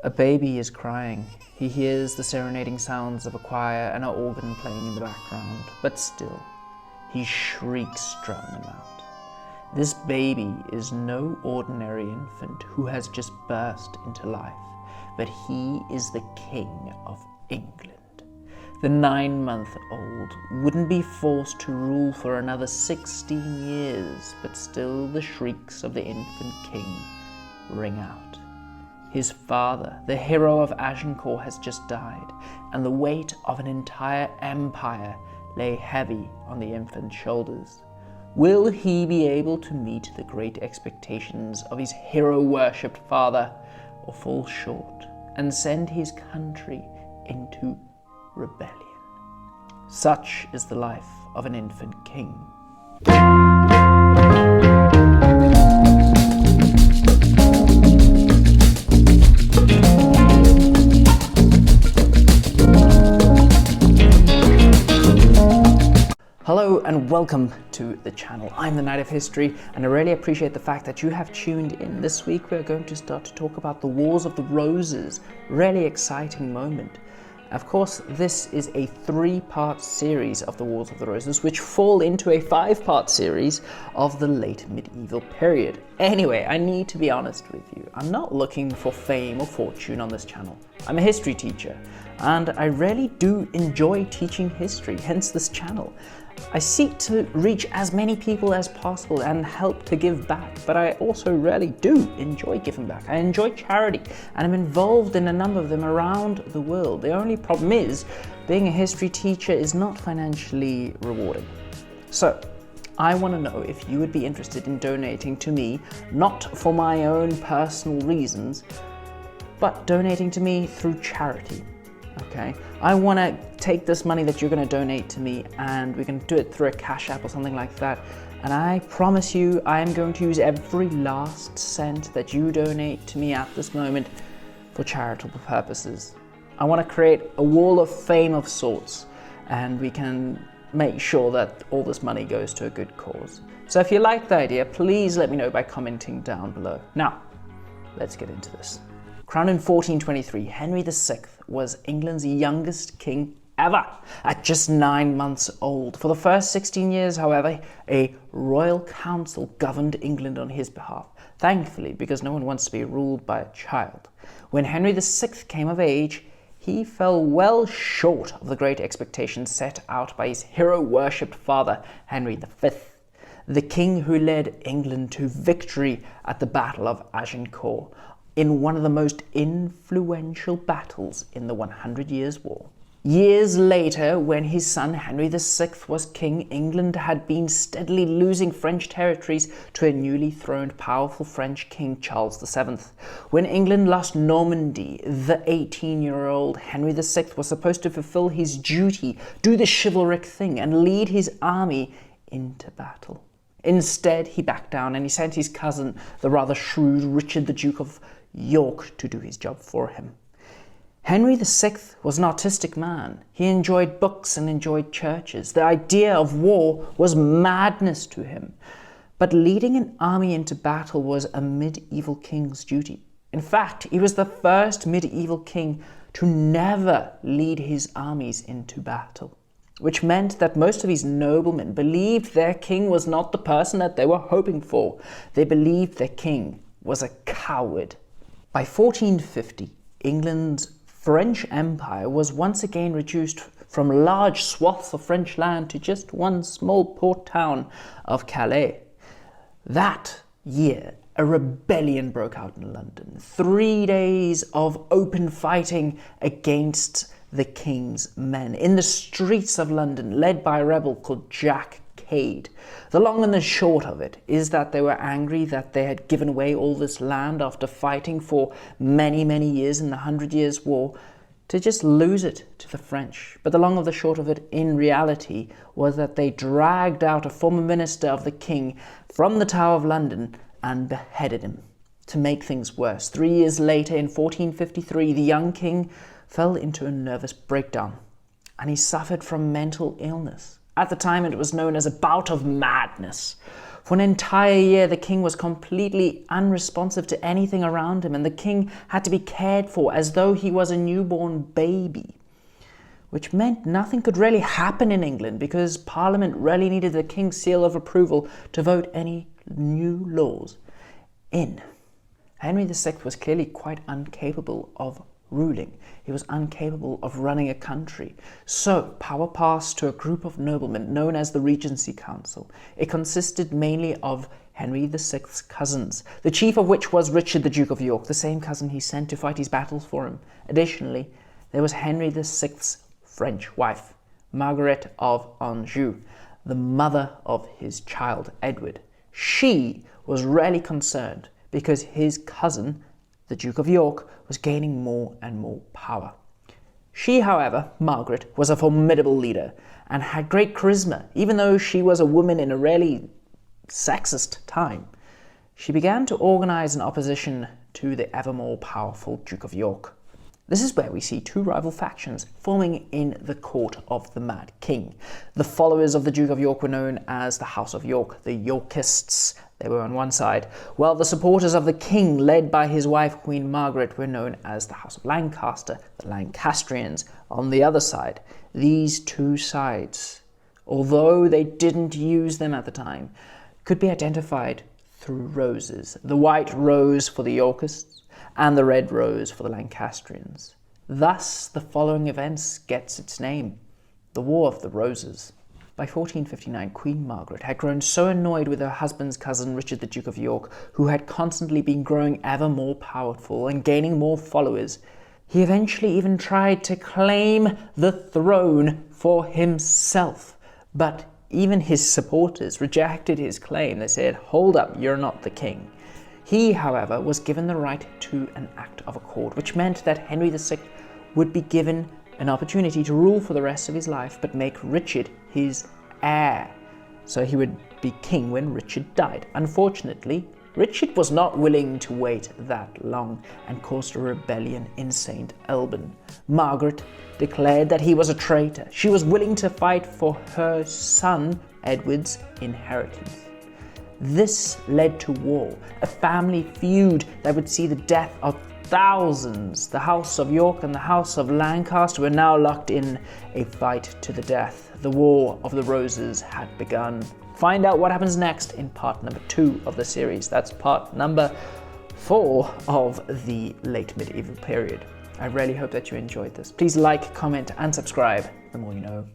A baby is crying. He hears the serenading sounds of a choir and an organ playing in the background, but still, he shrieks, drowning them out. This baby is no ordinary infant who has just burst into life, but he is the King of England. The 9-month-old wouldn't be forced to rule for another 16 years, but still the shrieks of the infant king ring out. His father, the hero of Agincourt, has just died, and the weight of an entire empire lay heavy on the infant's shoulders. Will he be able to meet the great expectations of his hero-worshipped father, or fall short and send his country into rebellion? Such is the life of an infant king. Hello and welcome to the channel. I'm the Knight of History, and I really appreciate the fact that you have tuned in. This week we're going to start to talk about the Wars of the Roses. Really exciting moment. Of course, this is a 3-part series of the Wars of the Roses, which fall into a 5-part series of the late medieval period. Anyway, I need to be honest with you. I'm not looking for fame or fortune on this channel. I'm a history teacher, and I really do enjoy teaching history, hence this channel. I seek to reach as many people as possible and help to give back, but I also really do enjoy giving back. I enjoy charity, and I'm involved in a number of them around the world. The only problem is, being a history teacher is not financially rewarding. So, I want to know if you would be interested in donating to me, not for my own personal reasons, but donating to me through charity. Okay, I want to take this money that you're going to donate to me, and we can do it through a Cash App or something like that. And I promise you, I am going to use every last cent that you donate to me at this moment for charitable purposes. I want to create a wall of fame of sorts, and we can make sure that all this money goes to a good cause. So if you like the idea, please let me know by commenting down below. Now, let's get into this. Crowned in 1423, Henry VI was England's youngest king ever, at just 9 months old. For the first 16 years, however, a royal council governed England on his behalf. Thankfully, because no one wants to be ruled by a child. When Henry VI came of age, he fell well short of the great expectations set out by his hero-worshipped father, Henry V, the king who led England to victory at the Battle of Agincourt, in one of the most influential battles in the 100 Years' War. Years later, when his son Henry VI was king, England had been steadily losing French territories to a newly throned powerful French king, Charles VII. When England lost Normandy, the 18-year-old Henry VI was supposed to fulfill his duty, do the chivalric thing, and lead his army into battle. Instead, he backed down and he sent his cousin, the rather shrewd Richard, the Duke of York, to do his job for him. Henry VI was an artistic man. He enjoyed books and enjoyed churches. The idea of war was madness to him. But leading an army into battle was a medieval king's duty. In fact, he was the first medieval king to never lead his armies into battle, which meant that most of his noblemen believed their king was not the person that they were hoping for. They believed their king was a coward. By 1450, England's French Empire was once again reduced from large swaths of French land to just one small port town of Calais. That year, a rebellion broke out in London. 3 days of open fighting against the king's men in the streets of London, led by a rebel called Jack Cade. The long and the short of it is that they were angry that they had given away all this land after fighting for many, many years in the 100 Years' War, to just lose it to the French. But the long of the short of it, in reality, was that they dragged out a former minister of the king from the Tower of London and beheaded him. To make things worse, 3 years later, in 1453, the young king fell into a nervous breakdown, and he suffered from mental illness. At the time, it was known as a bout of madness. For an entire year, the king was completely unresponsive to anything around him, and the king had to be cared for as though he was a newborn baby, which meant nothing could really happen in England because Parliament really needed the king's seal of approval to vote any new laws in. Henry VI was clearly quite incapable of ruling. He was incapable of running a country. So power passed to a group of noblemen known as the Regency Council. It consisted mainly of Henry VI's cousins, the chief of which was Richard, the Duke of York, the same cousin he sent to fight his battles for him. Additionally, there was Henry VI's French wife, Margaret of Anjou, the mother of his child, Edward. She was really concerned because his cousin, the Duke of York, was gaining more and more power. She, however, Margaret, was a formidable leader and had great charisma, even though she was a woman in a really sexist time. She began to organize an opposition to the ever more powerful Duke of York. This is where we see two rival factions forming in the court of the Mad King. The followers of the Duke of York were known as the House of York, the Yorkists. They were on one side, while the supporters of the king, led by his wife Queen Margaret, were known as the House of Lancaster, the Lancastrians, on the other side. These two sides, although they didn't use them at the time, could be identified through roses. The white rose for the Yorkists, and the red rose for the Lancastrians. Thus, the following events gets its name, the War of the Roses. By 1459, Queen Margaret had grown so annoyed with her husband's cousin Richard, the Duke of York, who had constantly been growing ever more powerful and gaining more followers. He eventually even tried to claim the throne for himself, but even his supporters rejected his claim. They said, "Hold up, you're not the king." He, however, was given the right to an Act of Accord, which meant that Henry VI would be given an opportunity to rule for the rest of his life, but make Richard his heir. So he would be king when Richard died. Unfortunately, Richard was not willing to wait that long and caused a rebellion in St. Alban. Margaret declared that he was a traitor. She was willing to fight for her son Edward's inheritance. This led to war, a family feud that would see the death of thousands. The House of York and the House of Lancaster were now locked in a fight to the death. The War of the Roses had begun. Find out what happens next in part number 2 of the series. That's part number 4 of the late medieval period. I really hope that you enjoyed this. Please like, comment, and subscribe. The more you know.